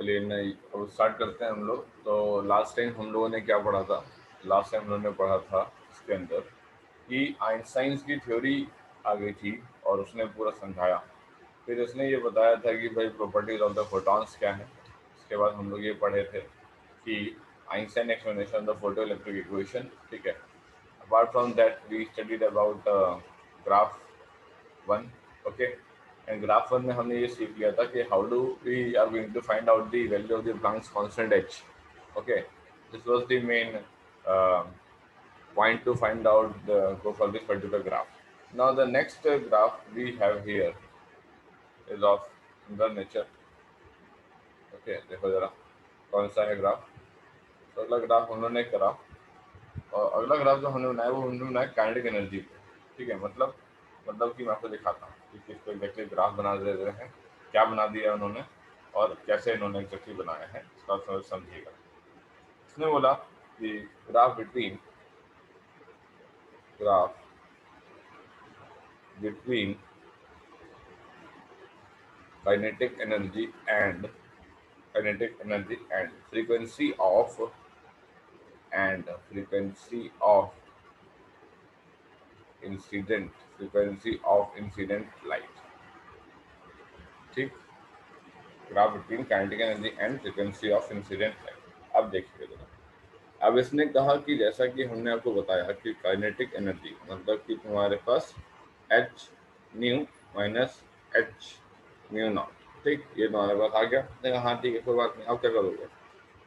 चलिए नहीं, अब स्टार्ट करते हैं हम लोग। तो लास्ट टाइम हम लोगों ने क्या पढ़ा था? लास्ट टाइम हम लोगों ने पढ़ा था इसके अंदर कि आइंस्टाइन की थ्योरी आ गई थी और उसने पूरा समझाया। फिर उसने ये बताया था कि भाई प्रॉपर्टीज ऑफ द फोटॉन्स क्या है। उसके बाद हम लोग ये पढ़े थे कि Einstein explanation of the photoelectric equation, ठीक है। Apart from that we studied about graph one, okay. And graph one में हमने ये सीख लिया था कि how do we are going to find out the value of the Planck's constant h, okay. This was the main point to find out the go for this particular graph. Now the next graph we have here is of the nature, okay। देखो जरा कौन सा है graph. तो अगला graph हम लोगों ने करा, और अगला ग्राफ जो हमने बनाया वो हमने बनाया काइनेटिक एनर्जी पे, ठीक है। मतलब कि मैं आपको दिखाता हूँ कि किस पे एग्जैक्टली ग्राफ बना दे रहे हैं, क्या बना दिया है उन्होंने और कैसे इन्होंने एग्जैक्टली बनाया है, इसका समझिएगा। इसने बोला कि graph between kinetic energy and frequency of incident light, ठीक। Graph between kinetic energy and frequency of incident light. अब देखिए जरा, अब इसने कहा कि जैसा कि हमने आपको बताया कि काइनेटिक एनर्जी मतलब कि तुम्हारे पास H nu minus H mu naught, ठीक। ये तुम्हारे पास आ गया। उसने कहा हाँ ठीक है कोई बात नहीं, अब क्या करोगे?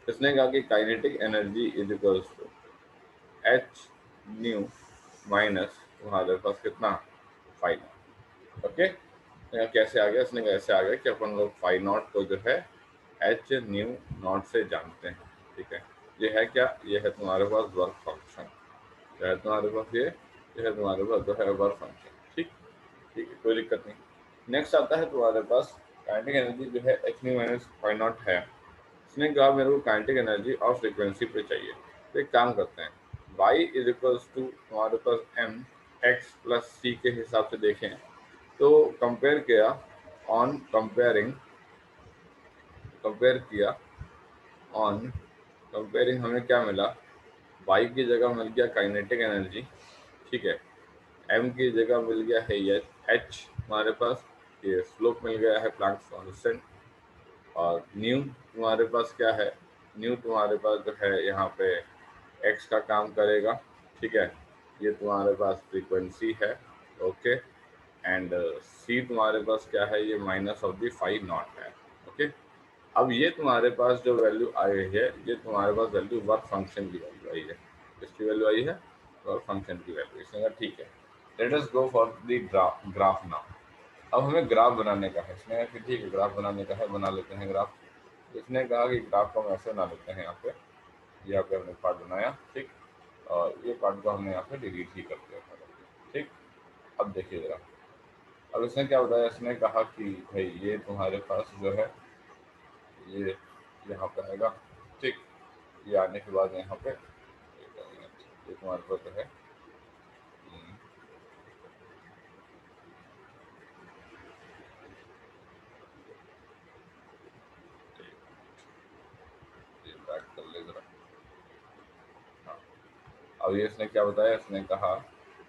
इसने कहा कि kinetic energy is equals to h nu minus तुम्हारे पास कितना, फाइव, ओके। कैसे आ गया? इसने कैसे आ गया कि अपन लोग फाइव नॉट को जो है एच न्यू नॉट से जानते हैं, ठीक है। ये है क्या? ये है तुम्हारे पास वर्क फंक्शन, जो है तुम्हारे पास ये है तुम्हारे पास जो है वर्क फंक्शन, ठीक। ठीक है, कोई दिक्कत नहीं। नेक्स्ट आता है तुम्हारे पास काइनेटिक एनर्जी जो है H nu minus five not है। इसने कहा मेरे को काइनेटिक एनर्जी और फ्रीक्वेंसी पे चाहिए। तो एक काम करते हैं, y इज इक्वल्स टू हमारे पास एम एक्स प्लस सी के हिसाब से देखें तो कंपेयर किया, ऑन कंपेयर किया ऑन कंपेयरिंग हमें क्या मिला? y की जगह मिल गया काइनेटिक एनर्जी, ठीक है। m की जगह मिल गया है ये h हमारे पास, ये स्लोप मिल गया है प्लैंक्स कांस्टेंट। और न्यू तुम्हारे पास क्या है? न्यू तुम्हारे पास जो है यहाँ पे एक्स का काम करेगा, ठीक है। ये तुम्हारे पास फ्रीक्वेंसी है, ओके। एंड सी तुम्हारे पास क्या है? ये minus of the five not है, ओके। अब ये तुम्हारे पास जो वैल्यू आई है, ये तुम्हारे पास वैल्यू वर्क फंक्शन की वैल्यू आई है। किसकी वैल्यू आई है? वर्क फंक्शन की वैल्यू। इसने कहा ठीक है, let us go for the graph now. अब हमें ग्राफ बनाने का है। इसने कहा कि ठीक है ग्राफ बनाने का है, बना लेते हैं ग्राफ। इसने कहा कि ग्राफ को हम ऐसे बना लेते हैं, यहाँ पे हमने पार्ट बनाया, ठीक। और ये पार्ट को हमने यहाँ पे डिलीट ही कर दिया था, ठीक। अब देखिए जरा, अब इसने क्या बताया? इसने कहा कि भाई ये तुम्हारे पास जो है ये यहाँ पे आएगा, ठीक। ये आने के बाद यहाँ पे ये तुम्हारे पास जो है बैक कर ले जरा। हाँ, अब ये इसने क्या बताया? इसने कहा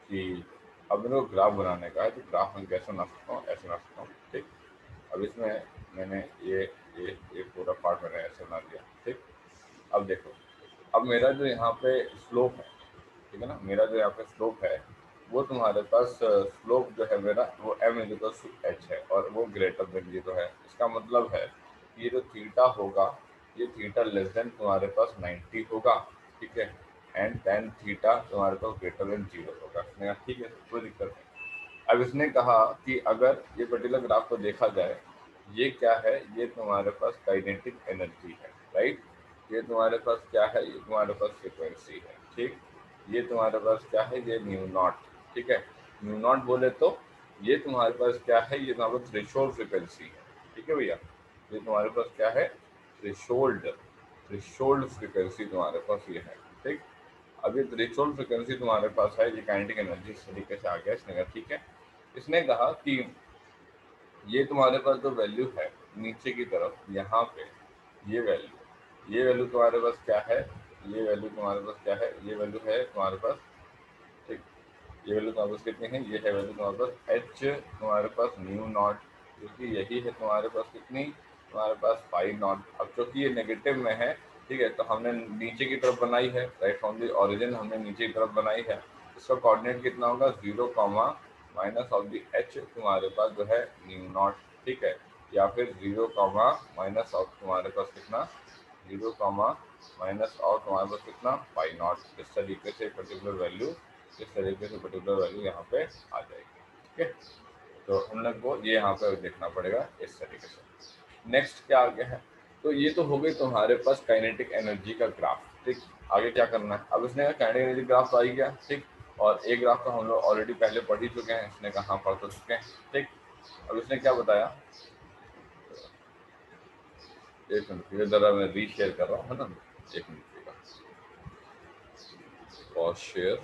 कि अब मेरे को ग्राफ बनाने का है, तो ग्राफ में कैसे बना सकता हूँ? ऐसे बना सकता हूँ, ठीक। अब इसमें मैंने ये पूरा पार्ट मैंने ऐसे बना दिया, ठीक। अब देखो, अब मेरा जो यहाँ पे स्लोप है, ठीक है ना, मेरा जो यहाँ पे स्लोप है वो तुम्हारे पास स्लोप जो है मेरा वो एम इजिकल टू एच है, और वो ग्रेटर देन जीरो है। इसका मतलब है कि ये जो थीटा होगा, ये थीटा लेस देन तुम्हारे पास 90 होगा, ठीक है। एंड टेन थीटा तुम्हारे पास ग्रेटर देन जीरो होगा। इसने कहा ठीक है कोई दिक्कत नहीं। अब इसने कहा कि अगर ये पर्टिकुलर ग्राफ को देखा जाए, ये क्या है? ये तुम्हारे पास काइनेटिक एनर्जी है, राइट। ये तुम्हारे पास क्या है? ये तुम्हारे पास फ्रिक्वेंसी है, ठीक। ये तुम्हारे पास क्या है? ये न्यू नॉट, ठीक है। न्यू नॉट बोले तो ये तुम्हारे पास क्या है? ये तुम्हारे पास थ्रेशोल्ड फ्रिक्वेंसी है, ठीक है भैया। ये तुम्हारे पास क्या है? थ्रेशोल्ड थ्रेशोल्ड फ्रिक्वेंसी तुम्हारे पास ये है, ठीक। अब ये थ्रेशोल्ड फ्रिक्वेंसी तुम्हारे पास है, ये काइनेटिक एनर्जी इस तरीके से आ गया। इसने कहा ठीक है। इसने कहा कि ये तुम्हारे पास जो वैल्यू है नीचे की तरफ यहाँ पे, ये वैल्यू तुम्हारे पास क्या है, ये वैल्यू तुम्हारे पास क्या है, ये वैल्यू है तुम्हारे पास, ठीक। ये वैल्यू तुम्हारे पास कितनी है, ये है वैल्यू तुम्हारे पास एच तुम्हारे पास न्यू नॉट, क्योंकि यही है तुम्हारे पास कितनी, तुम्हारे पास पाई नॉट। अब चूंकि ये नेगेटिव में है, ठीक है, तो हमने नीचे की तरफ बनाई है, राइट फ्रॉम द ओरिजिन हमने नीचे की तरफ बनाई है। इसका कोऑर्डिनेट कितना होगा, 0 comma minus of the H तुम्हारे पास जो है न्यू नॉट, ठीक है, या फिर 0 कॉमा माइनस ऑफ तुम्हारे पास कितना, 0 कॉमा माइनस और तुम्हारे पास कितना पाई नॉट। इस तरीके से पर्टिकुलर वैल्यू, इस तरीके से पर्टिकुलर वैल्यू यहाँ पे आ जाएगी, ठीक है। तो हम लोग को ये यहाँ पे देखना पड़ेगा इस तरीके से। नेक्स्ट क्या आ गया है, तो ये तो हो गई तुम्हारे पास काइनेटिक एनर्जी का ग्राफ, ठीक। आगे क्या करना है, अब इसने काइनेटिक एनर्जी ग्राफ तो आ ही गया, ठीक। और एक ग्राफ तो हम लोग ऑलरेडी पहले पढ़ ही चुके हैं, इसने कहाँ पढ़ तो चुके हैं, ठीक। अब इसने क्या बताया, एक मिनट, ये जरा मैं रीशेयर कर रहा हूँ, है ना, एक मिनट और शेयर।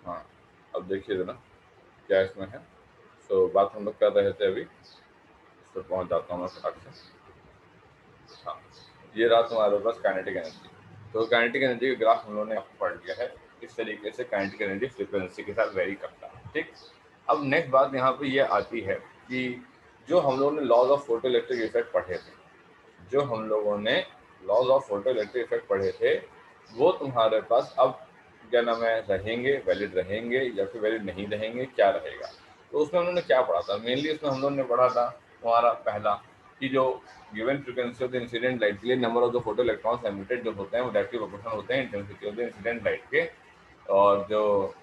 हाँ, अब देखिए जरा क्या इसमें है। तो बात हम लोग कर रहे थे अभी, इस पर पहुँच जाता हूँ मैं फटाक से। हाँ, ये रहा तुम्हारे पास काइनेटिक एनर्जी। तो काइनेटिक एनर्जी का ग्राफ हम लोगों ने आपको पढ़ लिया है, इस तरीके से काइनेटिक एनर्जी फ्रीक्वेंसी के साथ वेरी करता है, ठीक। अब नेक्स्ट बात यहाँ पे ये आती है कि जो हम लोगों ने laws of photo electric effect पढ़े थे, जो हम लोगों ने laws of photo electric effect पढ़े थे, वो तुम्हारे पास अब क्या नाम है, रहेंगे, वैलिड रहेंगे या फिर वैलिड नहीं रहेंगे, क्या रहेगा। तो उसमें उन्होंने क्या पढ़ा था, मेनली उसमें हम लोगों ने पढ़ा था तुम्हारा पहला कि जो given frequency of the incident light के लिए number of the photo electrons emitted जो होते हैं वो डायरेक्टली प्रोपोर्शनल होते हैं intensity of the incident light के, और जो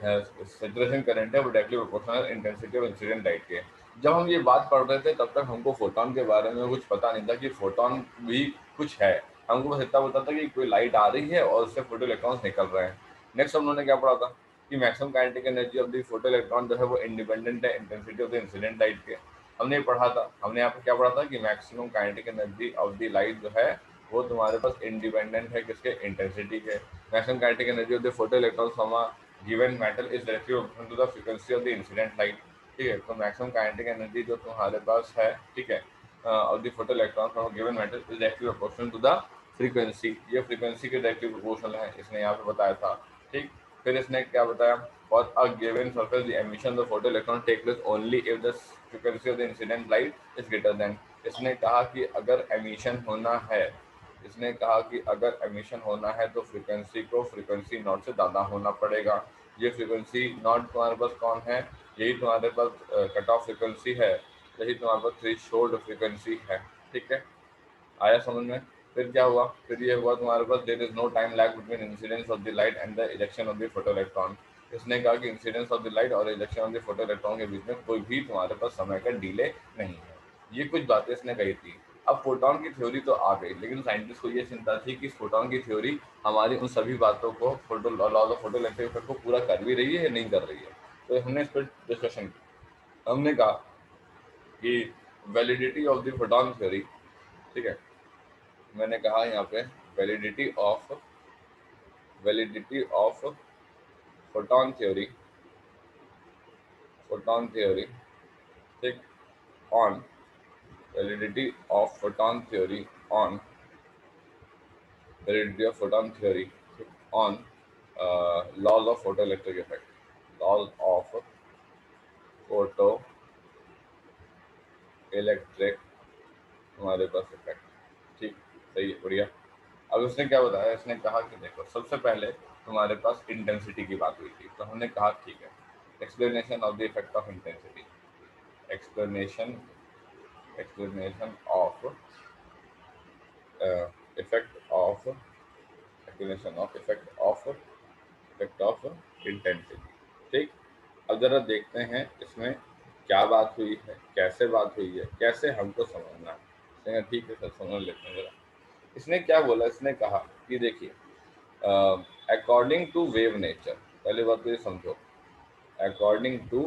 सैचुरेशन करंट है वो directly proportional intensity of incident light के। जब हम ये बात पढ़ रहे थे तब तक हमको फोटोन के बारे में कुछ पता नहीं था कि फोटोन भी कुछ है, हमको बस इतना पता था कि कोई लाइट आ रही है और उससे फोटो इलेक्ट्रॉन्स निकल रहे हैं। नेक्स्ट हम लोगों ने क्या पढ़ा था कि maximum kinetic energy of the photo electron जो है वो इंडिपेंडेंट है intensity of the incident light के। हमने ये पढ़ा था, हमने यहाँ पे क्या पढ़ा था कि maximum kinetic energy of the light जो है वो तुम्हारे पास इंडिपेंडेंट है किसके, इंटेंसिटी के। Maximum kinetic energy of the photo electron from a given metal is directly proportional to the frequency of the incident light, ठीक है। तो मैक्सिमम काइनेटिक एनर्जी जो तुम्हारे पास है, ठीक है, of the photo electron from given metal is directly proportional to the frequency, ये frequency के डायरेक्टली प्रोपोर्शनल है, इसने यहाँ पे बताया था, ठीक। फिर इसने क्या बताया, for a given surface the emission of photo electron take place only if the frequency of the incident light is greater than. इसने कहा कि अगर एमिशन होना है, इसने कहा कि अगर एमिशन होना है तो फ्रीक्वेंसी को फ्रीक्वेंसी नॉट से ज़्यादा होना पड़ेगा। ये फ्रीक्वेंसी नॉट तुम्हारे पास कौन है, यही तुम्हारे पास कट ऑफ फ्रीक्वेंसी है, यही तुम्हारे पास थ्रेशोल्ड फ्रीक्वेंसी है, ठीक है, आया समझ में। फिर क्या हुआ, फिर ये हुआ तुम्हारे पास there is no time lag between incidence of the light and the ejection of the photo electron. इसने कहा कि इंसिडेंस ऑफ द लाइट और ejection of the photo electron के बीच में कोई भी तुम्हारे पास समय का डिले नहीं है। ये कुछ बातें इसने कही थी। अब फोटोन की थ्योरी तो आ गई, लेकिन साइंटिस्ट को ये चिंता थी कि इस फोटोन की थ्योरी हमारी उन सभी बातों को, photo laws of photo electric effect को पूरा कर भी रही है या नहीं कर रही है। तो हमने इस पर डिस्कशन की। हमने कहा कि validity of the photon theory, ठीक है, मैंने कहा यहाँ पे validity of photon theory, photon theory, ठीक, on validity of photon theory on validity of photon theory on laws of photo electric effect, laws of photo electric हमारे पास effect, ठीक, सही है, बढ़िया। अब उसने क्या बताया, इसने कहा कि देखो सबसे पहले तुम्हारे पास इंटेंसिटी की बात हुई थी, तो हमने कहा ठीक है, explanation of the effect of intensity, explanation explanation of effect of explanation of effect of intensity, ठीक। अब जरा देखते हैं इसमें क्या बात हुई है, कैसे बात हुई है, कैसे हमको समझना है, ठीक है सर, समझ लेते हैं जरा। इसने क्या बोला, इसने कहा कि देखिए अकॉर्डिंग टू वेव नेचर, पहले बात तो ये समझो, अकॉर्डिंग टू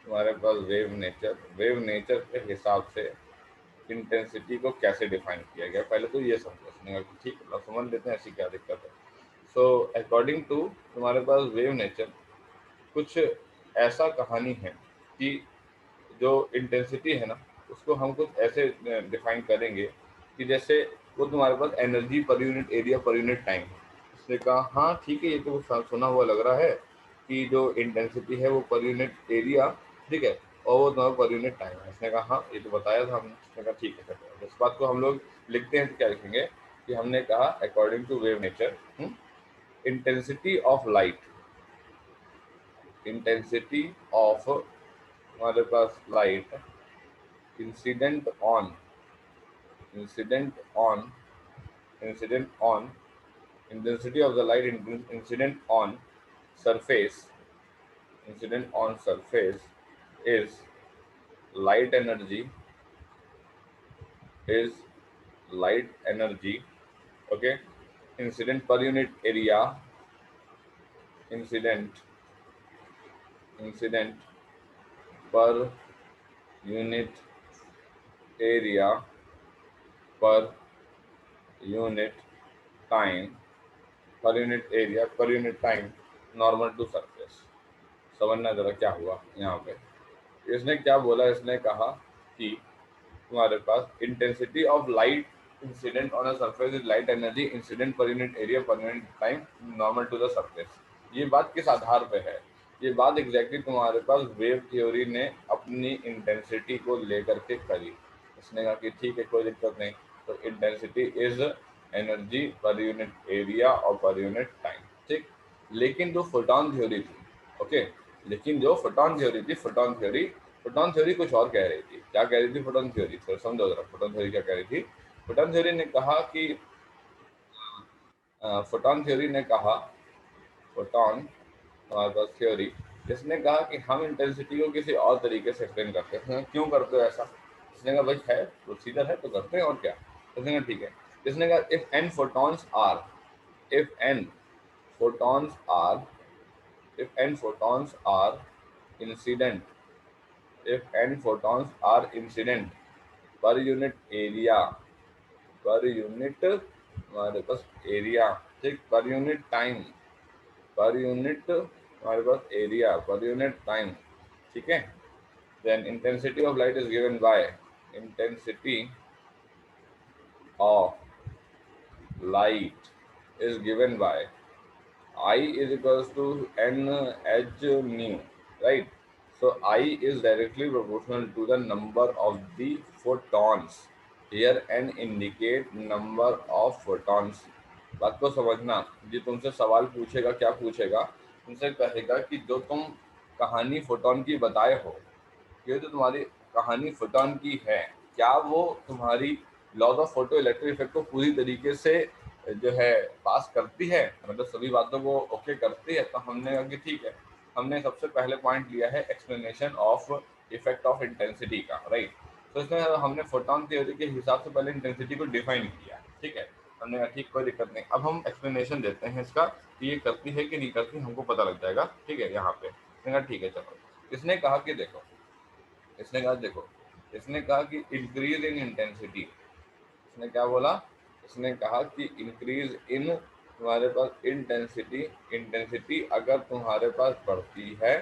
तुम्हारे पास वेव नेचर के हिसाब से इंटेंसिटी को कैसे डिफाइन किया गया, पहले तो ये समझने का ठीक है, समझ लेते हैं ऐसी क्या दिक्कत है। सो अकॉर्डिंग टू तुम्हारे पास वेव नेचर कुछ ऐसा कहानी है कि जो इंटेंसिटी है ना, उसको हम कुछ ऐसे डिफाइन करेंगे कि जैसे वो तुम्हारे पास energy per unit area per unit time है। उसने कहा हाँ ठीक है, ये तो सुना हुआ लग रहा है कि जो इंटेंसिटी है वो पर यूनिट एरिया, ठीक है, और वो तुम्हारा पर यूनिट टाइम है। उसने कहा हाँ ये तो बताया था हमने। उसने कहा ठीक है सर, इस बात को हम लोग लिखते हैं तो क्या लिखेंगे कि हमने कहा according to wave nature intensity of light, intensity of हमारे पास light incident on incident on incident on intensity of the light incident on surface is light energy is light energy, okay, incident per unit area, incident incident per unit area per unit time, per unit area per unit time, normal to surface। समझना जरा क्या हुआ यहाँ पे। इसने क्या बोला, इसने कहा कि तुम्हारे पास intensity of light incident on a surface is light energy incident per unit area per unit time normal to the surface. ये बात किस आधार पे है? ये बात एग्जैक्टली तुम्हारे पास वेव थ्योरी ने अपनी इंटेंसिटी को लेकर के करी। इसने कहा कि ठीक है कोई दिक्कत नहीं, तो intensity is energy per unit area और पर यूनिट टाइम, ठीक। लेकिन जो फोटॉन थ्योरी थी, ओके, लेकिन जो फोटॉन थ्योरी कुछ और कह रही थी। क्या कह रही थी फोटॉन थ्योरी? सर समझो जरा, फोटॉन थ्योरी क्या कह रही थी। फोटॉन थ्योरी ने कहा कि फोटॉन थ्योरी ने कहा फोटॉन हमारे पास थ्योरी, जिसने कहा कि हम इंटेंसिटी को किसी और तरीके से एक्सप्लेन करते हैं। क्यों करते हो ऐसा? इसने कहा भाई है प्रोसीजर है तो करते हैं और क्या। इसने कहा ठीक है। इसने कहा if an photons are if n photons are incident if n photons are incident per unit area पर यूनिट हमारे पास एरिया, ठीक, पर यूनिट टाइम, पर यूनिट हमारे पास एरिया पर यूनिट टाइम, ठीक है। Then intensity of light is given by intensity of light is given by I is equals to n h nu, right? So I is directly proportional to the number of the photons. Here n indicate number of photons. बात को समझना। ये तुमसे सवाल पूछेगा, क्या पूछेगा? तुमसे कहेगा कि जो तुम कहानी फोटोन की बताए हो, ये जो तुम्हारी कहानी फोटॉन की है, क्या वो तुम्हारी laws of photo electric effect को पूरी तरीके से जो है पास करती है, मतलब सभी बातों को ओके करती है? तो हमने कहा कि ठीक है, हमने सबसे पहले पॉइंट लिया है explanation of effect of intensity का, राइट। तो इसमें हमने फोटॉन थ्योरी के हिसाब से पहले इंटेंसिटी को डिफाइन किया, ठीक है। हमने कहा ठीक, कोई दिक्कत नहीं। अब हम एक्सप्लेनेशन देते हैं इसका कि ये करती है कि नहीं करती, हमको पता लग जाएगा, ठीक है। यहाँ पे इसने कहा ठीक है चलो। इसने कहा कि देखो, इसने कहा देखो, इसने कहा कि इंक्रीज इन इंटेंसिटी। इसने क्या बोला? इसने कहा कि इंक्रीज इन तुम्हारे पास इंटेंसिटी, इंटेंसिटी अगर तुम्हारे पास बढ़ती है,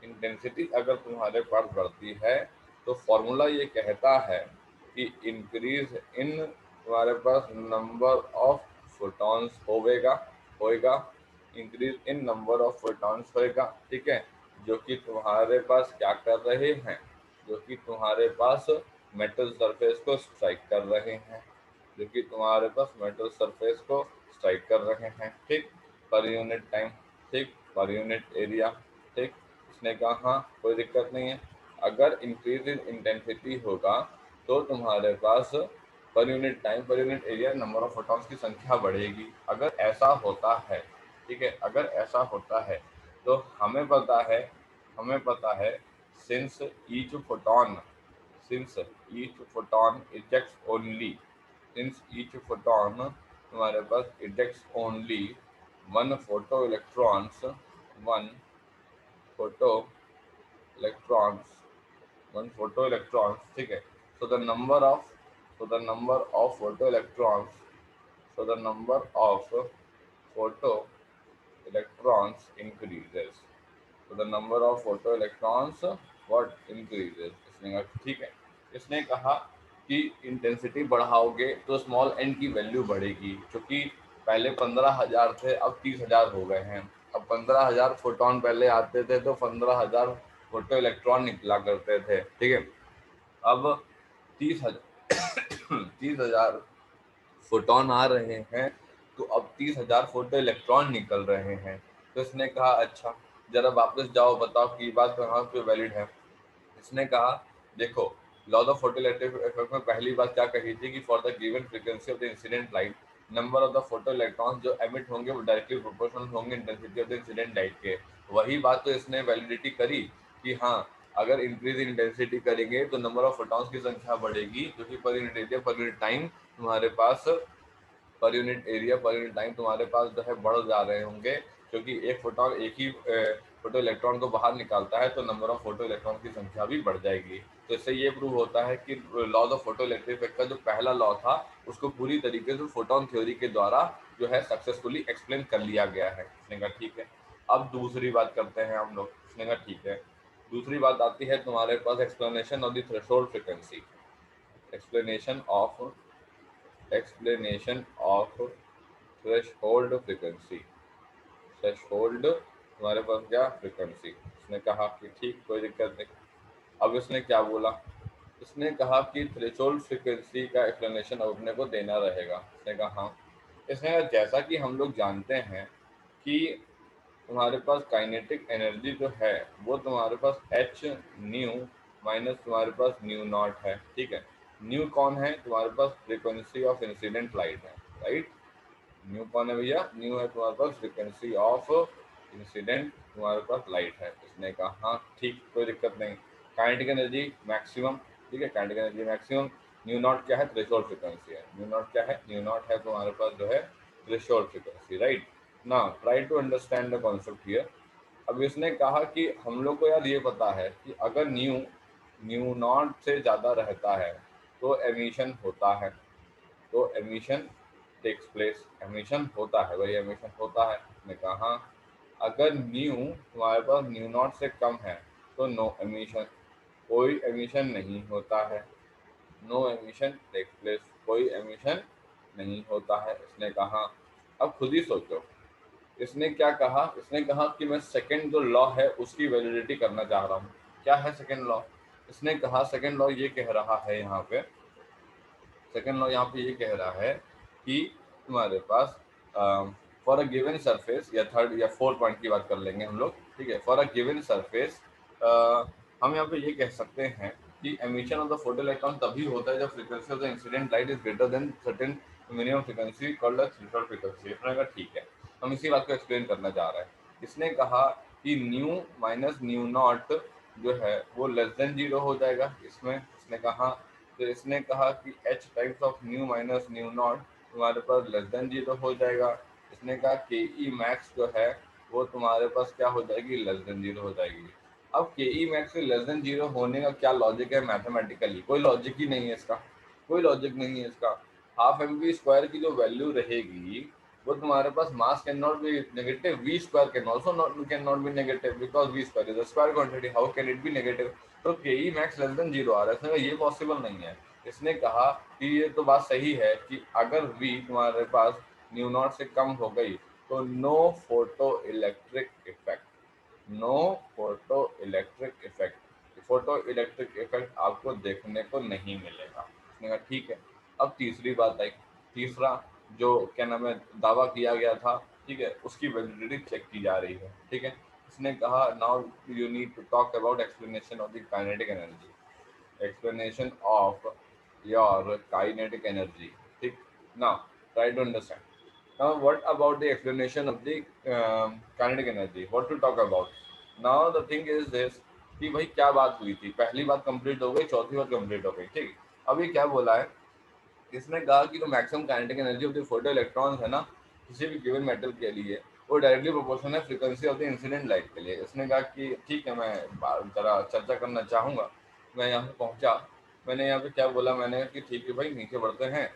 इंटेंसिटी अगर तुम्हारे पास बढ़ती है तो फॉर्मूला ये कहता है कि इंक्रीज इन तुम्हारे पास नंबर ऑफ फोटॉन्स होएगा, increase in number of photons होएगा, ठीक है, जो कि तुम्हारे पास क्या कर रहे हैं, जो कि तुम्हारे पास मेटल सरफेस को स्ट्राइक कर रहे हैं, जो कि तुम्हारे पास मेटल सरफेस को स्ट्राइक कर रहे हैं, ठीक, पर यूनिट टाइम, ठीक, पर यूनिट एरिया, ठीक। उसने कहा हाँ कोई दिक्कत नहीं है। अगर इंक्रीज इन इंटेंसिटी होगा तो तुम्हारे पास per unit time, per unit area, number of photons की संख्या बढ़ेगी। अगर ऐसा होता है, ठीक है, अगर ऐसा होता है तो हमें पता है since each photon since each photon ejects only since each photon तुम्हारे पास ejects only one photoelectrons one photo electrons, one photo electrons, ठीक है। So the number of photo electrons, so the number of photo electrons increases, so the number of photo electrons what increases। इसने कहा ठीक है, इसने कहा कि intensity बढ़ाओगे तो स्मॉल एन की वैल्यू बढ़ेगी, क्योंकि पहले 15,000 थे अब 30,000 हो गए हैं। अब 15,000 फोटोन पहले आते थे तो 15,000 फोटो इलेक्ट्रॉन निकला करते थे, ठीक है। अब 30,000 30,000 फोटोन आ रहे हैं तो अब 30,000 फोटो इलेक्ट्रॉन निकल रहे हैं। तो इसने कहा अच्छा जरा वापस जाओ बताओ कि ये बात कहाँ पे वैलिड है। इसने कहा देखो, लॉ ऑफ फोटोइलेक्ट्रिक इफेक्ट में पहली बात क्या कही थी कि for the given frequency of the incident light number of the photo electrons जो एमिट होंगे वो डायरेक्टली प्रोपोर्शनल होंगे intensity of the incident light के। वही बात तो इसने वैलिडिटी करी कि हाँ, अगर इंक्रीज इन इंटेंसिटी करेंगे तो नंबर ऑफ फोटॉन्स की संख्या बढ़ेगी, क्योंकि per unit area per unit time तुम्हारे पास, per unit area per unit time तुम्हारे पास जो है बढ़ जा रहे होंगे, क्योंकि एक फोटोन एक ही फोटो इलेक्ट्रॉन को बाहर निकालता है तो नंबर ऑफ फोटो इलेक्ट्रॉन की संख्या भी बढ़ जाएगी। तो इससे ये प्रूव होता है कि law of photo electric effect का जो पहला लॉ था उसको पूरी तरीके से फोटोन थ्योरी के द्वारा जो है सक्सेसफुली एक्सप्लेन कर लिया गया है। उसने कहा ठीक है, अब दूसरी बात करते हैं हम लोग। उसने कहा ठीक है, दूसरी बात आती है तुम्हारे पास explanation of the threshold frequency, explanation of threshold frequency, threshold तुम्हारे पास क्या फ्रीक्वेंसी। उसने कहा कि ठीक कोई दिक्कत नहीं। अब इसने क्या बोला, इसने कहा कि थ्रेशोल्ड फ्रीक्वेंसी का एक्सप्लेनेशन अपने को देना रहेगा। उसने कहा हाँ। इसने कहा जैसा कि हम लोग जानते हैं कि तुम्हारे पास काइनेटिक एनर्जी जो है वो तुम्हारे पास एच न्यू माइनस तुम्हारे पास न्यू नॉट है, ठीक है। न्यू कौन है, तुम्हारे पास फ्रीक्वेंसी ऑफ इंसिडेंट लाइट है, राइट। न्यू कौन है भैया, न्यू है तुम्हारे पास फ्रीक्वेंसी ऑफ इंसिडेंट तुम्हारे पास लाइट है। इसने कहा हाँ ठीक कोई दिक्कत नहीं। काइनेटिक एनर्जी मैक्सिमम, ठीक है, kinetic energy maximum. Nu naught क्या है, थ्रेशोल्ड फ्रीक्वेंसी है। न्यू नॉट क्या है, न्यू नॉट है तुम्हारे पास जो है threshold frequency, right. Now try to understand the concept here. अब इसने कहा कि हम लोग को यार ये पता है कि अगर न्यू न्यू नॉट से ज़्यादा रहता है तो एमिशन होता है, तो एमिशन टेक्स प्लेस, एमिशन होता है, वही एमिशन होता है। मैंने कहा हाँ। अगर न्यू तुम्हारे पास न्यू नॉट से कम है तो नो एमिशन, कोई एमिशन नहीं होता है, नो एमिशन टेक्स प्लेस, कोई एमिशन नहीं होता है। इसने कहा अब खुद ही सोचो, इसने क्या कहा, इसने कहा कि मैं सेकंड जो लॉ है उसकी वैलिडिटी करना चाह रहा हूँ। क्या है सेकंड लॉ, इसने कहा सेकंड लॉ ये कह रहा है यहाँ पे, सेकंड लॉ यहाँ पे ये कह रहा है कि तुम्हारे पास फॉर अ गिवन सरफेस, या थर्ड या फोर्थ पॉइंट की बात कर लेंगे हम लोग, ठीक है। फॉर अ गिवन सरफेस हम यहाँ पे ये कह सकते हैं कि emission of the photo electron तभी होता है जब frequency of the incident light is greater then certain minimum frequency called the threshold frequency. इसने कहा ठीक है, हम इसी बात को एक्सप्लेन करना चाह रहे हैं। इसने कहा कि न्यू माइनस न्यू नॉट जो है वो लेस देन जीरो हो जाएगा इसमें। इसने कहा, तो इसने कहा कि H times of new minus new not तुम्हारे पास लेस देन जीरो हो जाएगा। इसने कहा के ई मैक्स जो है वो तुम्हारे पास क्या हो जाएगी, लेस देन जीरो हो जाएगी। अब के ई मैक्स के लेस देन जीरो होने का क्या लॉजिक है मैथमेटिकली, कोई लॉजिक ही नहीं है इसका, कोई लॉजिक नहीं है इसका। हाफ एम वी स्क्वायर की जो वैल्यू रहेगी वो तुम्हारे पास mass can not be negative, v square can also not can not be negative because v square is a square quantity, how can it be negative. तो K E max less than zero आ रहा है, इसने कहा ये possible नहीं है। इसने कहा कि ये तो बात सही है कि अगर वी तुम्हारे पास न्यू नॉट से कम हो गई तो no photo electric effect, no photo electric effect, photo electric effect आपको देखने को नहीं मिलेगा। उसने कहा ठीक है। अब तीसरी बात आई, तीसरा जो क्या नाम है दावा किया गया था, ठीक है, उसकी वैलिडिटी चेक की जा रही है, ठीक है। उसने कहा now you need to talk about explanation of the kinetic energy, explanation of your kinetic energy, ठीक। now try to understand, now what about the explanation of the kinetic energy, what to talk about। now the thing is this कि भाई क्या बात हुई थी, पहली बात complete हो गई, चौथी बात कंप्लीट हो गई, ठीक। अब ये क्या बोला है, इसने कहा कि जो maximum kinetic energy of the photo electrons है ना किसी भी गिवन मेटल के लिए वो डायरेक्टली प्रोपोर्शनल है frequency of the incident light के लिए। इसने कहा कि ठीक है, मैं जरा चर्चा करना चाहूँगा। मैं यहाँ पे पहुँचा, मैंने यहाँ पे क्या बोला, मैंने कि ठीक है भाई नीचे बढ़ते हैं।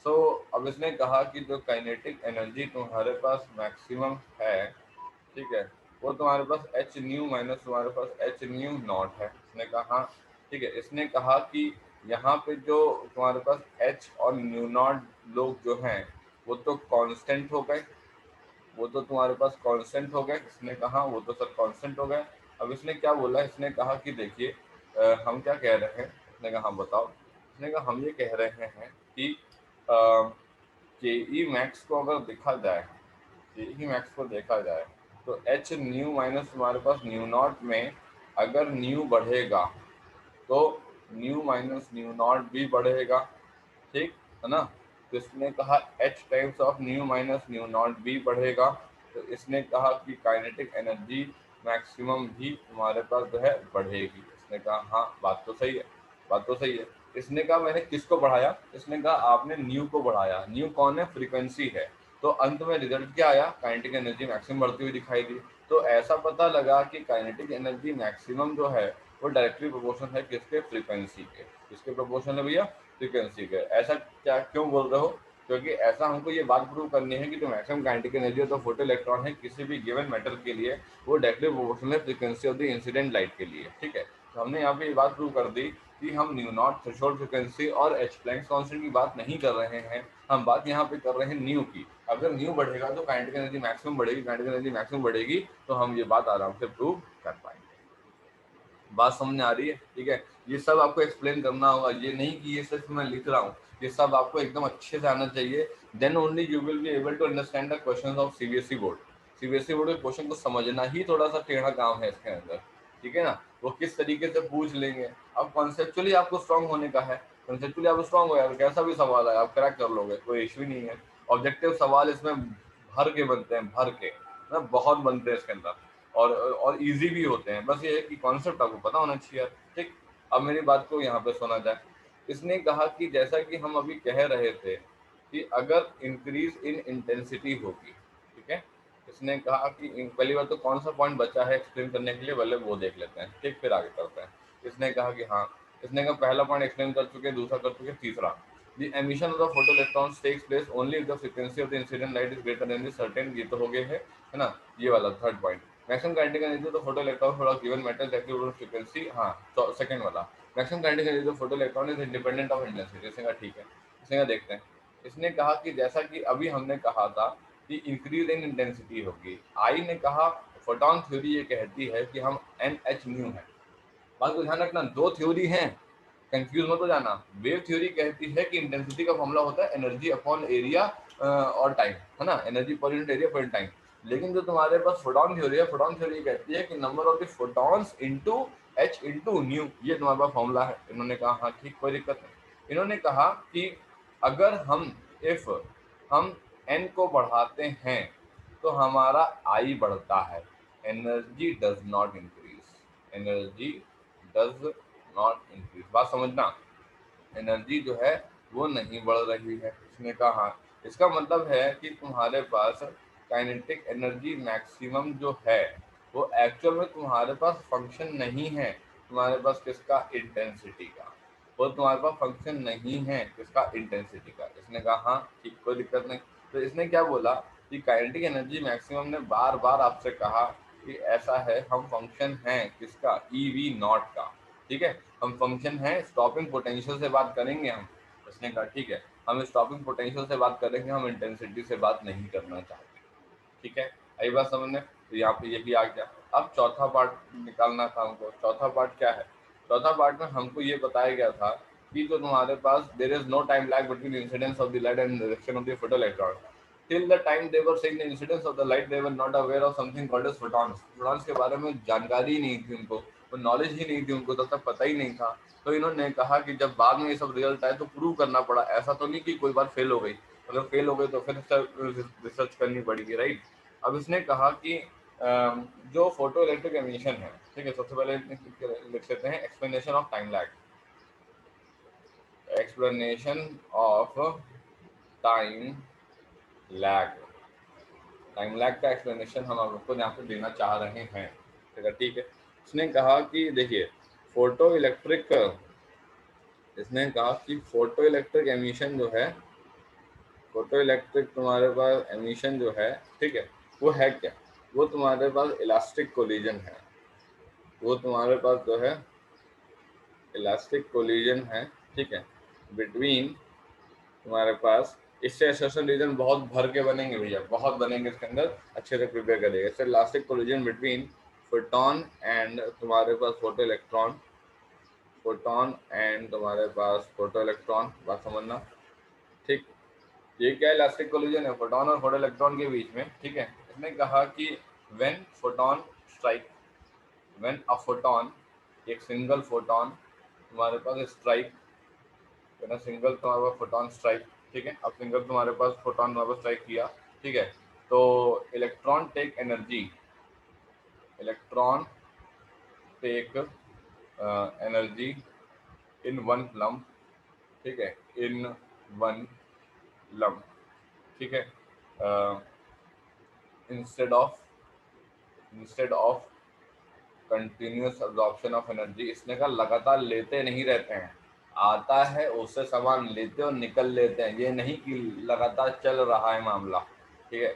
सो अब इसने कहा कि जो काइनेटिक एनर्जी तुम्हारे पास मैक्सिमम है, ठीक है, वो तुम्हारे पास एच न्यू माइनस तुम्हारे पास एच न्यू नॉट है। इसने कहा हाँ ठीक है। इसने कहा कि यहाँ पे जो तुम्हारे पास एच और न्यू नॉट लोग जो हैं वो तो कांस्टेंट हो गए, वो तो तुम्हारे पास कांस्टेंट हो गए। इसने कहा वो तो सर कांस्टेंट हो गए। अब इसने क्या बोला, इसने कहा कि देखिए हम क्या कह रहे हैं। इसने कहा हाँ बताओ। इसने कहा हम ये कह रहे हैं कि के ई मैक्स को अगर देखा जाए, के ई मैक्स को देखा जाए तो एच न्यू माइनस तुम्हारे पास न्यू नॉट में अगर न्यू बढ़ेगा तो न्यू माइनस न्यू नॉट भी बढ़ेगा, ठीक है ना। तो इसने कहा H times of new minus new not भी बढ़ेगा। तो इसने कहा कि काइनेटिक एनर्जी मैक्सिमम भी तुम्हारे पास जो है बढ़ेगी। इसने कहा हाँ बात तो सही है, बात तो सही है। इसने कहा मैंने किसको बढ़ाया, इसने कहा आपने न्यू को बढ़ाया। न्यू कौन है, फ्रीक्वेंसी है। तो अंत में रिजल्ट क्या आया, काइनेटिक एनर्जी मैक्सिमम बढ़ती हुई दिखाई दी। तो ऐसा पता लगा कि काइनेटिक एनर्जी मैक्सिमम जो है वो डायरेक्टली प्रोपोर्शनल है किसके, फ्रीक्वेंसी के। किसके प्रोपोर्शनल है भैया, फ्रीक्वेंसी के। ऐसा क्या क्यों बोल रहे हो, क्योंकि ऐसा हमको ये बात प्रूव करनी है कि जो मैक्सिमम काइनेटिक एनर्जी तो फोटो इलेक्ट्रॉन है किसी भी गिवन मेटल के लिए वो डायरेक्टली प्रोपोर्शनल है frequency of the incident light के लिए, ठीक है। तो हमने यहाँ पे ये बात प्रूव कर दी कि हम न्यू नॉट थ्रेशोल्ड फ्रीक्वेंसी और एच प्लैंक्स कांस्टेंट की बात नहीं कर रहे हैं, हम बात यहाँ पे कर रहे हैं न्यू की। अगर न्यू बढ़ेगा तो काइनेटिक एनर्जी मैक्सिमम बढ़ेगी, काइनेटिक एनर्जी मैक्सिमम बढ़ेगी तो हम ये बात आराम से प्रूव कर पाएंगे। बात समझ में आ रही है, ठीक है। ये सब आपको एक्सप्लेन करना होगा, ये नहीं कि ये सिर्फ मैं लिख रहा हूँ, ये सब आपको एकदम अच्छे से आना चाहिए। Then only you will be able to understand the questions of CBSE board. CBSE board के क्वेश्चन को समझना ही थोड़ा सा टेढ़ा काम है इसके अंदर, ठीक है ना। वो किस तरीके से पूछ लेंगे। अब कॉन्सेप्चुअली आपको स्ट्रांग होने का है, कॉन्सेप्चुअली आप स्ट्रांग हो यार, कैसा भी सवाल है आप क्रैक कर लोगे, कोई इशू नहीं है। ऑब्जेक्टिव सवाल इसमें भर के बनते हैं, भर के ना, बहुत बनते हैं इसके अंदर, और इजी भी होते हैं। बस ये है कि कॉन्सेप्ट आपको पता होना चाहिए, ठीक। अब मेरी बात को यहाँ पे सुना जाए। इसने कहा कि जैसा कि हम अभी कह रहे थे कि अगर इंक्रीज इन इंटेंसिटी होगी, ठीक है। इसने कहा कि पहली बार तो कौन सा पॉइंट बचा है एक्सप्लेन करने के लिए, पहले वो देख लेते हैं, ठीक, फिर आगे करते हैं। इसने कहा कि हाँ, इसने कहा पहला पॉइंट एक्सप्लेन कर चुके, दूसरा कर चुके, तीसरा The emission of the photoelectrons takes place only if the frequency of the incident light is greater than the certain, ये तो हो गए है ना। ये वाला third point, maximum kinetic energy of the photoelectron for a given metal directly over frequency. हाँ, तो सेकंड वाला maximum kinetic energy of photoelectron is independent of intensity. इसने कहा ठीक है। इसने कहा देखते हैं। इसने कहा कि जैसा कि अभी हमने कहा था कि इंक्रीज इन इंटेंसिटी होगी। आई ने कहा फोटोन थ्योरी ये कहती है कि हम एन एच न्यू है। बात को ध्यान रखना, दो थ्योरी हैं, कंफ्यूज मत हो जाना। वेव थ्योरी कहती है कि इंटेंसिटी का फॉर्मूला होता है एनर्जी अपॉन एरिया और टाइम, है ना, एनर्जी पर यूनिट एरिया पर टाइम। लेकिन जो तुम्हारे पास फोटोन थ्योरी है, फोटोन थ्योरी कहती है कि number of the photons into H into new, ये तुम्हारे पास फॉर्मूला है। इन्होंने कहा हाँ ठीक, कोई दिक्कत नहीं। इन्होंने कहा कि अगर हम इफ हम एन को बढ़ाते हैं तो हमारा आई बढ़ता है, energy does not increase, energy does not increase. बात समझना, एनर्जी जो है वो नहीं बढ़ रही है। इसने कहा हाँ, इसका मतलब है कि तुम्हारे पास काइनेटिक एनर्जी मैक्सिमम जो है वो एक्चुअल में तुम्हारे पास फंक्शन नहीं है, तुम्हारे पास किसका, इंटेंसिटी का। वो तुम्हारे पास फंक्शन नहीं है किसका, इंटेंसिटी का। इसने कहा हाँ ठीक, कोई दिक्कत नहीं। तो इसने क्या बोला कि काइनेटिक एनर्जी मैक्सिमम ने बार बार आपसे कहा कि ऐसा है, हम फंक्शन हैं किसका, ई वी नॉट का, ठीक है। हम फंक्शन है स्टॉपिंग पोटेंशियल से बात करेंगे हम। उसने कहा ठीक है, हम स्टॉपिंग पोटेंशियल से बात करेंगे, हम इंटेंसिटी से बात नहीं करना चाहते, ठीक है। आई बात समझ में, तो यहाँ पे ये भी आ गया। अब चौथा पार्ट निकालना था हमको। चौथा पार्ट क्या है, चौथा पार्ट में हमको ये बताया गया था कि जो तुम्हारे पास there is no time lag between incidence of the light and direction of the photoelectron till the time they were seeing the incidence of the light they were not aware of something called as photons. Photons के बारे में जानकारी ही नहीं थी उनको, वो knowledge ही नहीं थी उनको, तब तक पता ही नहीं था। तो इन्होंने कहा कि जब बाद में ये सब रिजल्ट आए तो प्रूव करना पड़ा, ऐसा तो नहीं कि कोई बार फेल हो गई। अगर फेल हो गई तो फिर रिसर्च करनी पड़ेगी, राइट। अब इसने कहा कि जो फोटो इलेक्ट्रिक एमिशन है, ठीक है, सबसे पहले लिख लेते हैं explanation of time lag, explanation of time lag. Time lag का एक्सप्लेनेशन हम आपको यहाँ पे देना चाह रहे हैं। ठीक है। इसने कहा कि देखिए फोटो इलेक्ट्रिक, इसने कहा कि फोटो इलेक्ट्रिक एमिशन जो है, फोटो इलेक्ट्रिक तुम्हारे पास एमिशन जो है, ठीक है, वो है क्या? वो तुम्हारे पास इलास्टिक कोलिजन है। वो तुम्हारे पास जो है इलास्टिक कोलिजन है, ठीक है, बिटवीन तुम्हारे पास, इससे एसोसिएशन रीजन बहुत भर के बनेंगे भैया, बहुत बनेंगे इसके अंदर, अच्छे से प्रिपेयर करिएगा। इससे elastic collision between photon and तुम्हारे पास फोटो इलेक्ट्रॉन, फोटोन एंड तुम्हारे पास फोटो इलेक्ट्रॉन, बात समझना, ठीक। ये क्या इलास्टिक कोलिजन है? फोटोन और फोटो इलेक्ट्रॉन के बीच में, ठीक है। इसने कहा कि when photon strike, when a photon, एक सिंगल फोटोन तुम्हारे पास स्ट्राइक, व्हेन अ सिंगल तुम्हारे पास फोटोन स्ट्राइक, ठीक है, अब सिंगल तुम्हारे पास फोटोन तुम्हारे पास स्ट्राइक किया, ठीक है, तो electron take energy, electron take energy in one lump, ठीक है, इन वन लम्प, ठीक है, instead of, instead of continuous absorption of energy. इसने कहा लगातार लेते नहीं रहते हैं, आता है उससे सामान लेते और निकल लेते हैं, ये नहीं कि लगातार चल रहा है मामला, ठीक है।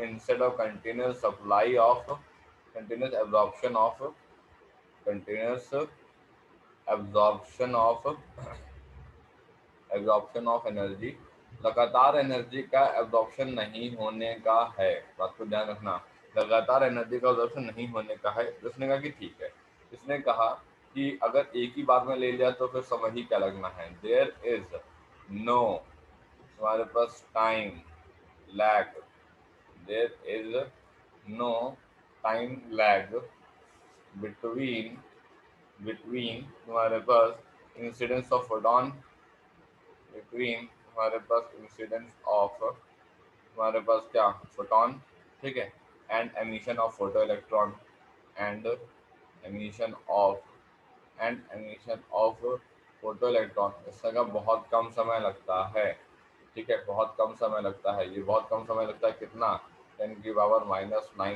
Instead of continuous supply of, continuous absorption of, continuous absorption of, absorption of energy, लगातार एनर्जी का एब्जॉर्प्शन नहीं होने का है, बात को ध्यान रखना, लगातार एनर्जी का एब्जॉर्प्शन नहीं होने का है। उसने कहा कि ठीक है, इसने कहा कि अगर एक ही बार में ले लिया तो फिर समझ ही क्या लगना है, देयर इज नो, तुम्हारे पास time lag, there is no time lag between, between तुम्हारे पास इंसिडेंस ऑफ फोटोन, बिटवीन हमारे पास इंसिडेंस ऑफ, हमारे पास क्या, फोटोन, ठीक है, and emission of photo electron, and emission of, and emission of photo electron, इसका का बहुत कम समय लगता है, ठीक है, बहुत कम समय लगता है, ये बहुत कम समय लगता है, कितना, 10⁻⁹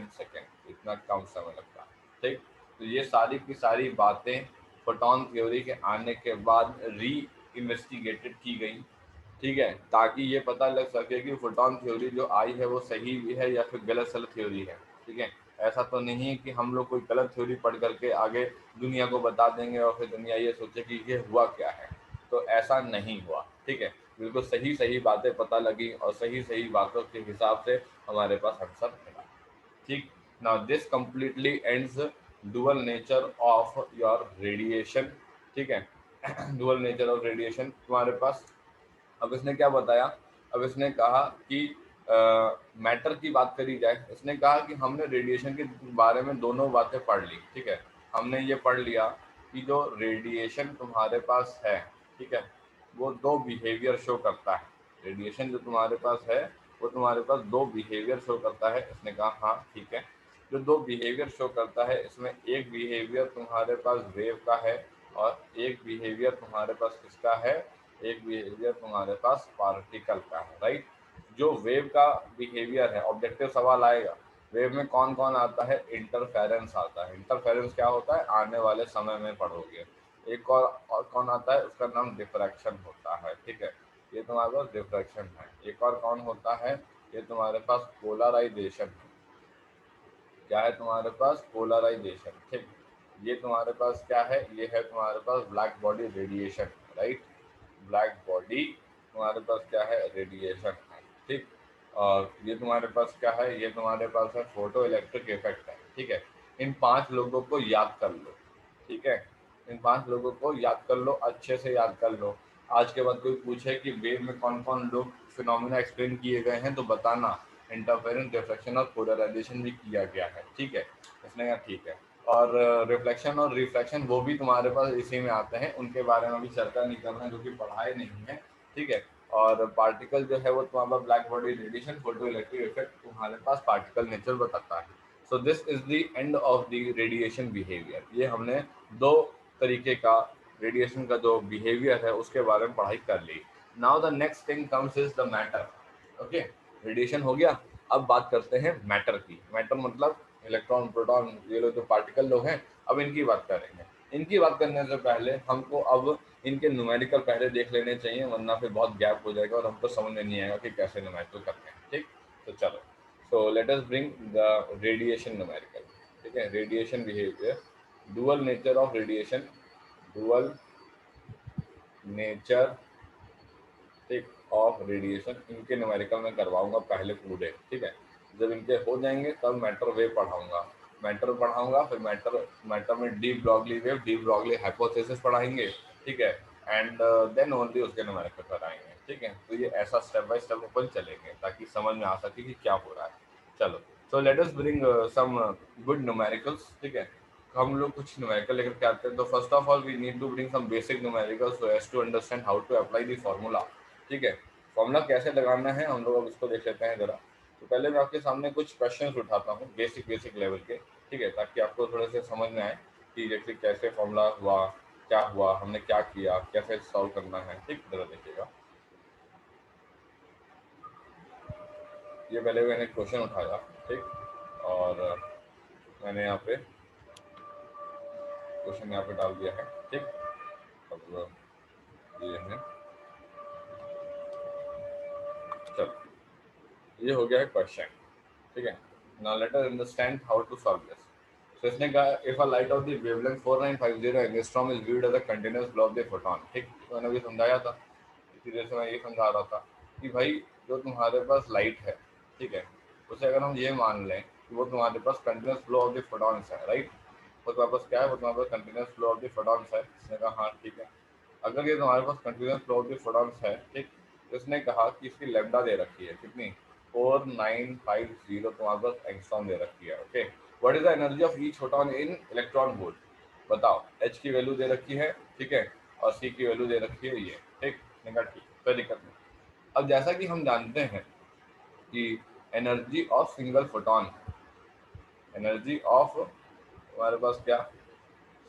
इतना कम समय लगता है, ठीक। तो ये सारी की सारी बातें फोटोन थ्योरी के आने के बाद री इन्वेस्टिगेटेड की गई, ठीक है, ताकि ये पता लग सके कि फोटोन थ्योरी जो आई है वो सही भी है या फिर गलत सलत थ्योरी है, ठीक है। ऐसा तो नहीं है कि हम लोग कोई गलत थ्योरी पढ़ करके आगे दुनिया को बता देंगे और फिर दुनिया ये सोचे कि ये हुआ क्या है, तो ऐसा नहीं हुआ, ठीक है। बिल्कुल सही सही बातें पता लगी और सही सही बातों के हिसाब से हमारे पास आंसर मिला, ठीक। Now this completely ends dual nature of your radiation, ठीक है। डुअल नेचर ऑफ रेडिएशन तुम्हारे पास, अब इसने क्या बताया, अब इसने कहा कि मैटर की बात करी जाए, इसने कहा कि हमने रेडिएशन के बारे में दोनों बातें पढ़ ली, ठीक है। हमने ये पढ़ लिया कि जो रेडिएशन तुम्हारे पास है, ठीक है, वो दो बिहेवियर शो करता है, रेडिएशन जो तुम्हारे पास है वो तुम्हारे पास दो बिहेवियर शो करता है। इसने कहा हाँ ठीक है, जो दो बिहेवियर शो करता है इसमें एक बिहेवियर तुम्हारे पास वेव का है और एक बिहेवियर तुम्हारे पास किसका है, एक बिहेवियर तुम्हारे पास पार्टिकल का है, राइट। जो वेव का बिहेवियर है, ऑब्जेक्टिव सवाल आएगा, वेव में कौन कौन आता है, इंटरफेरेंस आता है। इंटरफेरेंस क्या होता है, आने वाले समय में पढ़ोगे। एक और कौन आता है, उसका नाम डिफ्रैक्शन होता है, ठीक है, ये तुम्हारे पास डिफ्रैक्शन है। एक और कौन होता है, ये तुम्हारे पास पोलराइजेशन है। क्या है तुम्हारे पास, पोलराइजेशन, ठीक। ये तुम्हारे पास क्या है, ये है तुम्हारे पास black body radiation, right. Black body तुम्हारे पास क्या है, रेडिएशन है, ठीक। और ये तुम्हारे पास क्या है, ये तुम्हारे पास है फोटो इलेक्ट्रिक इफेक्ट है, ठीक है। इन पांच लोगों को याद कर लो, ठीक है, इन पांच लोगों को याद कर लो, अच्छे से याद कर लो। आज के बाद कोई पूछे कि वेव में कौन कौन लोग फिनोमिना एक्सप्लेन किए गए हैं तो बताना, इंटरफेरेंस, डिफ्रैक्शन और पोलराइजेशन भी किया गया है, ठीक है। इसने कहा ठीक है। और रिफ्लेक्शन और रिफ्रैक्शन वो भी तुम्हारे पास इसी में आते हैं, उनके बारे में भी चर्चा नहीं करना है क्योंकि पढ़ाई नहीं है, ठीक है। और पार्टिकल जो है वो तुम्हारा black body radiation, photo electric effect तुम्हारे पास पार्टिकल नेचर बताता है। So this is the end of the radiation behaviour. ये हमने दो तरीके का रेडिएशन का जो बिहेवियर है उसके बारे में पढ़ाई कर ली। Now the next thing comes is the matter, okay. Radiation हो गया, अब बात करते हैं मैटर की। मैटर मतलब इलेक्ट्रॉन, प्रोटॉन, ये लोग जो पार्टिकल लोग हैं, अब इनकी बात करेंगे। इनकी बात करने से पहले हमको अब इनके न्यूमेरिकल पहले देख लेने चाहिए, वरना फिर बहुत गैप हो जाएगा और हमको समझ में नहीं आएगा कि कैसे न्यूमेरिकल करते हैं। ठीक, तो चलो, so let us bring the radiation numerical. ठीक है, radiation behaviour, dual nature of radiation, dual nature, ठीक, ऑफ रेडिएशन, इनके न्यूमेरिकल में करवाऊंगा पहले पूरे। ठीक है, जब इनके हो जाएंगे तब मैटर वेव पढ़ाऊंगा। मैटर पढ़ाऊंगा, फिर मैटर में de Broglie wave, de Broglie hypothesis पढ़ाएंगे। ठीक है, एंड देन ओनली उसके न्यूमेरिकल कराएंगे। ठीक है, तो ये ऐसा स्टेप बाय स्टेप अपन चलेंगे ताकि समझ में आ सके कि क्या हो रहा है। चलो, so let us bring some good numericals. ठीक है, हम लोग कुछ न्यूमेरिकल लेकर के आते हैं। तो first of all we need to bring some basic numericals so as to understand how to apply the formula. ठीक है, फॉर्मूला कैसे लगाना है हम लोग अब इसको देख लेते हैं जरा। तो पहले मैं आपके सामने कुछ क्वेश्चंस उठाता हूँ बेसिक लेवल के। ठीक है, ताकि आपको थोड़े से समझ में आए कि जैसे कैसे फॉर्मूला हुआ, क्या हुआ, हमने क्या किया, कैसे सॉल्व करना है। ठीक, जरा देखिएगा। ये पहले मैंने क्वेश्चन उठाया। ठीक, और मैंने यहाँ पे क्वेश्चन यहाँ पे डाल दिया है। ठीक, अब ये है, चलो, ये हो गया है क्वेश्चन। ठीक है, now let us understand how to solve this. तो इसने कहा if a light of the wavelength 4950 angstrom is viewed as a continuous flow of the photon. ठीक, तो मैंने अभी समझाया था, इसी तरह से मैं ये समझा रहा था कि भाई जो तुम्हारे पास लाइट है, ठीक है, उसे अगर हम ये मान लें कि वो तुम्हारे पास continuous flow of the photons है, राइट, वो तुम्हारे पास क्या है, वो तुम्हारे पास continuous flow of the photons है। इसने कहा हाँ ठीक है, अगर ये तुम्हारे पास continuous flow of the photons है, ठीक, तो इसने कहा कि इसकी लैम्डा दे रखी है कितनी, 4950 तुम्हारे पास एंगस्ट्रॉम दे रखी है। Okay, what is the energy of each photon in electron volt, बताओ। एच की वैल्यू दे रखी है, ठीक है, और सी की वैल्यू दे रखी है ये। ठीक, ठीक, कोई दिक्कत नहीं। अब जैसा कि हम जानते हैं कि energy of single photon, energy of हमारे पास क्या,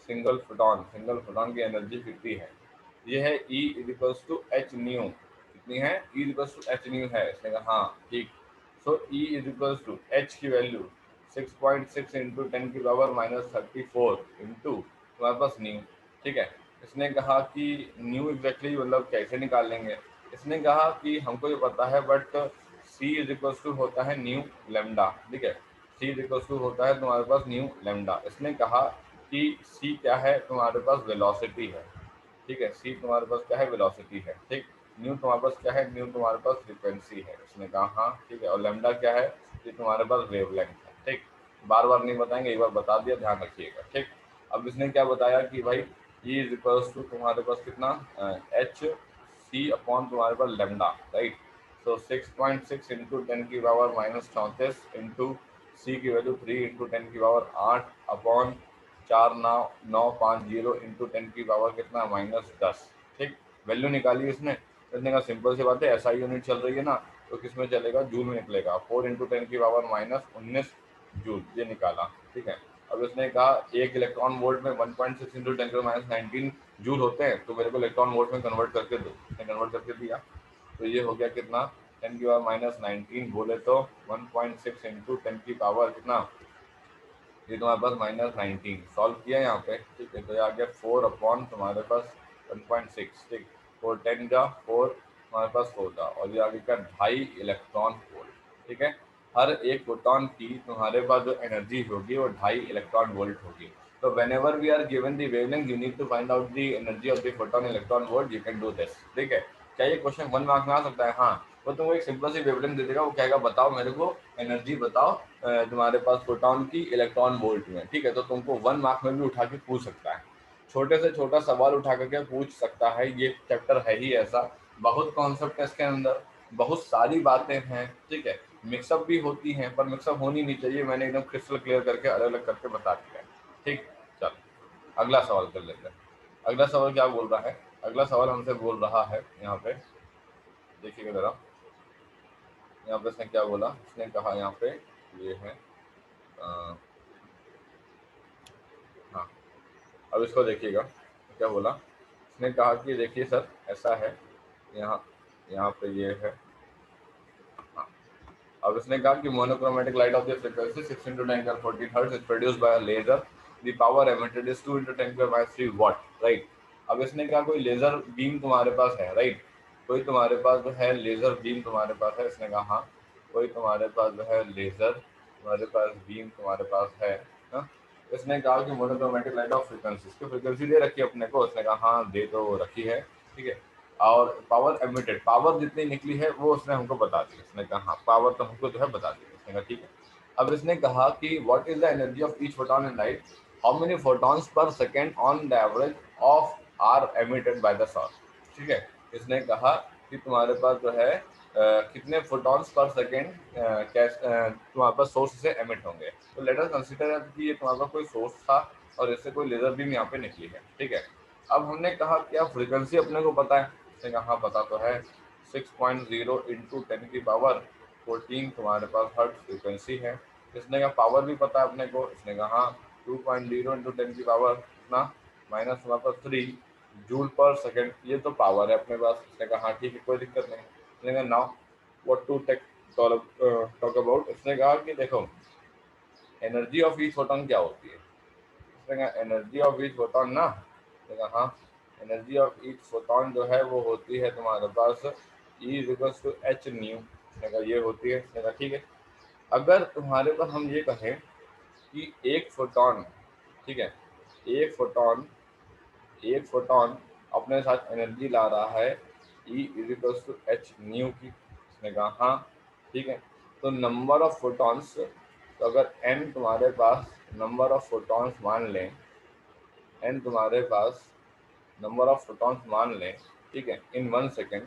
सिंगल फोटॉन की एनर्जी कितनी है, ये है E equals to h nu. कितनी है, E equals to h nu है। इसने कहा हाँ ठीक, so E equals to h की वैल्यू 6.6 इंटू 10⁻34 इंटू तुम्हारे पास न्यू। ठीक है, इसने कहा कि न्यू एग्जैक्टली मतलब कैसे निकालेंगे। इसने कहा कि हमको ये पता है, बट C इक्वल्स टू होता है न्यू लेमडा। ठीक है, C इक्वल्स टू होता है तुम्हारे पास न्यू लेमडा। इसने कहा कि C क्या है, तुम्हारे पास वेलोसिटी है। ठीक है, C तुम्हारे पास क्या है, वेलोसिटी है। ठीक, न्यू तुम्हारे पास क्या है, न्यू तुम्हारे पास फ्रीक्वेंसी है। इसने कहा हाँ ठीक है, और लेमडा क्या है, ये तुम्हारे पास वेवलेंथ है। ठीक, बार बार नहीं बताएंगे, एक बार बता दिया, ध्यान रखिएगा। ठीक, अब इसने क्या बताया कि भाई E इक्वल्स टू तुम्हारे पास कितना, एच सी अपॉन तुम्हारे पास लेमडा, राइट। सो 6.6 इंटू 10⁻34 इंटू सी की वैल्यू 3 इंटू 10⁸ अपॉन 4950 इंटू 10 कितना, -10। ठीक, वैल्यू निकाली इसने। इसने कहा सिंपल सी बात है, एसआई यूनिट चल रही है ना, तो किस में चलेगा, जूल में निकलेगा। 4 इंटू 10⁻19 जूल, ये निकाला। ठीक है, अब इसने कहा एक इलेक्ट्रॉन वोल्ट में 1.6 इंटू 10⁻19 जूल होते हैं, तो मेरे को इलेक्ट्रॉन वोल्ट में कन्वर्ट करके दो। कन्वर्ट करके दिया, तो ये हो गया कितना, 10⁻19 बोले तो 1.6 इंटू 10 कितना, ये तुम्हारे पास -19। सॉल्व किया यहाँ पे, ठीक है, तो ये आ गया 4 अपॉन तुम्हारे पास 1.6। ठीक, 4 10 जा 4, तुम्हारे पास 4 था, और ये आगे का 2.5 इलेक्ट्रॉन वोल्ट। ठीक है, हर एक फोटॉन की तुम्हारे पास जो एनर्जी होगी वो 2.5 इलेक्ट्रॉन वोल्ट होगी। तो whenever we are given the wavelength you need to find out the energy of the photon electron volt, you can do this. ठीक है, क्या ये क्वेश्चन 1 मार्क में आ सकता है? हाँ, वो तुमको एक सिंपल सी वेवलेंथ दे देगा, वो कहेगा बताओ मेरे को एनर्जी बताओ तुम्हारे पास फोटॉन की इलेक्ट्रॉन वोल्ट में। ठीक है, तो तुमको 1 मार्क में भी उठा के पूछ सकता है, छोटे से छोटा सवाल उठा करके पूछ सकता है। ये चैप्टर है ही ऐसा, बहुत कॉन्सेप्ट है इसके अंदर, बहुत सारी बातें हैं। ठीक है, मिक्सअप भी होती हैं, पर मिक्सअप होनी नहीं चाहिए। मैंने एकदम क्रिस्टल क्लियर करके अलग अलग करके बता दिया है। ठीक, चल अगला सवाल कर लेते हैं। अगला सवाल क्या बोल रहा है, अगला सवाल हमसे बोल रहा है यहाँ पे, देखिएगा जरा। यहाँ पे इसने क्या बोला, इसने कहा यहाँ पे ये है हाँ, अब इसको देखिएगा क्या बोला। इसने कहा कि देखिए सर ऐसा है, यहाँ यहाँ पे ये है, हाँ, अब इसने कहा कि monochromatic light of the frequency 6 × 10⁻14 hertz is produced by a laser, the power emitted is 2 × 10⁻³ watt, right. अब इसने कहा कोई लेजर बीम तुम्हारे पास है, राइट, कोई तुम्हारे पास जो है लेजर बीम तुम्हारे पास है। इसने कहा हाँ, कोई तुम्हारे पास जो है लेजर तुम्हारे पास बीम तुम्हारे पास है ना। इसने कहा कि मोनोक्रोमेटिक लाइट ऑफ फ्रीक्वेंसी, इसकी फ्रीक्वेंसी दे रखी है अपने को। उसने कहा हाँ दे तो रखी है, ठीक है। और पावर एमिटेड, पावर जितनी निकली है वो उसने हमको बता दी। उसने कहा हाँ पावर तो हमको जो है बता दी। उसने कहा ठीक है। अब इसने कहा कि what is the energy of each photon in light, how many photons per second on the average of are emitted by the sun, ठीक है। इसने कहा कि तुम्हारे पास जो है कितने फोटॉन्स पर सेकेंड तुम्हारे पास सोर्स से एमिट होंगे। तो लेट अस कंसीडर कि ये तुम्हारे पास कोई सोर्स था और इससे कोई लेजर बीम यहाँ पे निकली है, ठीक है। अब हमने कहा क्या फ्रीक्वेंसी अपने को पता है। इसने कहा हाँ पता तो है, 6.0 × 10⁻14 तुम्हारे पास हर्ट्ज फ्रीक्वेंसी है। इसने कहा पावर भी पता है अपने को। इसने कहा हाँ 2.0 × 10⁻, कितना, माइनस तुम्हारे पास 3 जूल पर सेकेंड, ये तो पावर है अपने पास। इसने कहा हाँ ठीक है कोई दिक्कत नहीं। इसने कहा now what to talk about. इसने कहा कि देखो एनर्जी ऑफ ईच फोटॉन क्या होती है। इसने कहा एनर्जी ऑफ ईच फोटॉन ना, इसने कहा हाँ एनर्जी ऑफ ईच फोटॉन जो है वो होती है तुम्हारे पास E=h न्यू। इसने कहा ये होती है। इसने कहा ठीक है। अगर तुम्हारे पास हम ये कहें कि एक फोटॉन, ठीक है, एक फोटॉन अपने साथ एनर्जी ला रहा है E=h न्यू की। इसने कहा हाँ ठीक है। तो नंबर ऑफ फोटॉन्स, तो अगर n तुम्हारे पास नंबर ऑफ फोटॉन्स मान लें, n तुम्हारे पास नंबर ऑफ फोटॉन्स मान लें, ठीक है, इन 1 सेकेंड,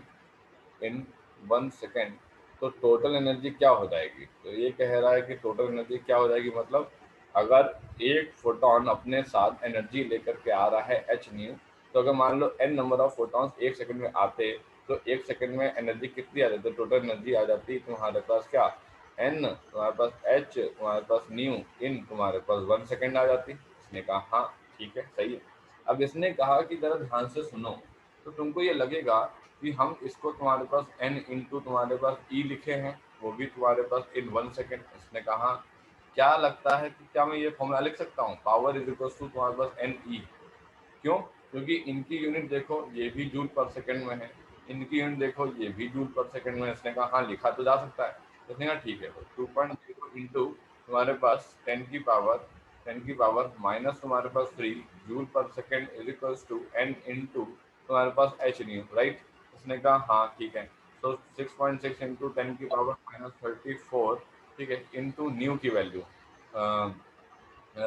इन 1 सेकेंड, तो टोटल एनर्जी क्या हो जाएगी। तो ये कह रहा है कि टोटल एनर्जी क्या हो जाएगी, मतलब अगर एक फोटॉन अपने साथ एनर्जी लेकर के आ रहा है h न्यू, तो अगर मान लो n number of photons 1 second में आते, तो 1 सेकंड में एनर्जी कितनी आ जाती है, टोटल एनर्जी आ जाती तुम्हारे पास क्या, n तुम्हारे पास h तुम्हारे पास न्यू इन तुम्हारे पास 1 सेकंड आ जाती। इसने कहा हाँ ठीक है सही है। अब इसने कहा कि जरा ध्यान से सुनो, तो तुमको ये लगेगा कि हम इसको तुम्हारे पास n इंटू तुम्हारे पास e लिखे हैं, वो भी तुम्हारे पास इन 1 सेकेंड। इसने कहा क्या लगता है कि क्या मैं ये फॉर्मूला लिख सकता हूँ, पावर इज इक्वल टू तुम्हारे पास एन ई। क्यों, क्योंकि इनकी यूनिट देखो ये भी जूल पर सेकंड में है, इनकी यूनिट देखो ये भी जूल पर सेकंड में। इसने कहा हाँ लिखा तो जा सकता है। इसने कहा ठीक है, तो 2.0 इंटू तुम्हारे पास 10 की पावर माइनस तुम्हारे पास 3 joule per second is equal to n into तुम्हारे पास h न्यू, राइट। इसने कहा हाँ ठीक है। तो 6.6 इंटू 10⁻−34, ठीक है, इंटू न्यू की वैल्यू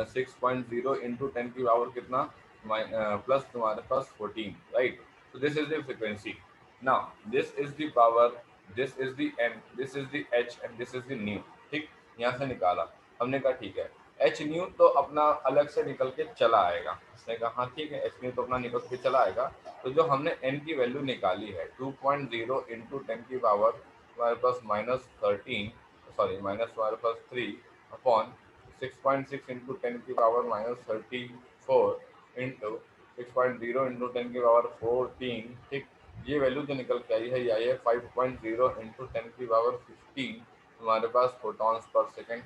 6.0 इंटू 10 की पावर कितना, प्लस तुम्हारे पास 14, right. so this is the frequency, now this is the power, this is the n, this is the h and this is the nu, ठीक। यहाँ से निकाला हमने, कहा ठीक है h न्यू तो अपना अलग से निकल के चला आएगा। इसने कहा हाँ ठीक है h न्यू तो अपना निकल के चला आएगा। तो जो हमने n की वैल्यू निकाली है 2.0 इंटू 10 की पावर तुम्हारे पास -13, सॉरी माइनस तुम्हारे पास 3 अपॉन 6.6 इंटू 10⁻34 इंटू 6.0 इंटू 10⁻14, ठीक। ये वैल्यू जो निकल के आई है ये आई है 5.0 इंटू 10⁻15 तुम्हारे पास फोटॉन्स पर सेकेंड।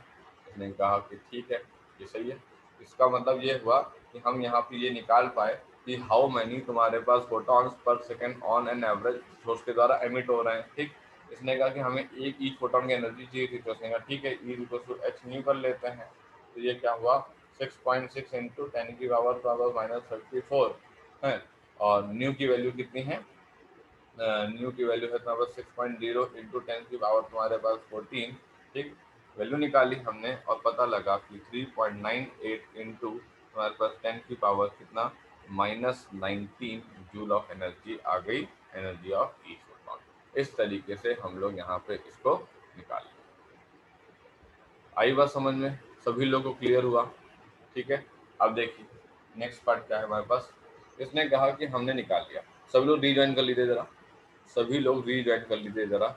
इसने कहा कि ठीक है ये सही है। इसका मतलब ये हुआ कि हम यहाँ पे ये निकाल पाए कि हाउ मैनी तुम्हारे पास photons per second on an average source के द्वारा एमिट हो रहे हैं, ठीक। इसने कहा कि हमें एक ईच फोटॉन की एनर्जी चाहिए थी, तो इसने कहा ठीक है E=h न्यू कर लेते हैं। तो ये क्या हुआ 6.6 इंटू 10⁻−34 है, और न्यू की वैल्यू कितनी है, न्यू की वैल्यू है तुम्हारे पास 6.0 इंटू 10 की पावर तुम्हारे पास 14, ठीक। वैल्यू निकाली हमने और पता लगा कि 3.98 इंटू तुम्हारे पास 10 की पावर कितना, -19 जूल ऑफ एनर्जी आ गई, एनर्जी ऑफ ईच फोटॉन। इस तरीके से हम लोग यहाँ पे इसको निकाल लें। आई बात समझ में, सभी लोगों को क्लियर हुआ, ठीक है। अब देखिए नेक्स्ट पार्ट क्या है हमारे पास। इसने कहा कि हमने निकाल लिया, सभी लोग रीज्वाइन कर लीजिए जरा, सभी लोग रीज्वाइन कर लीजिए जरा।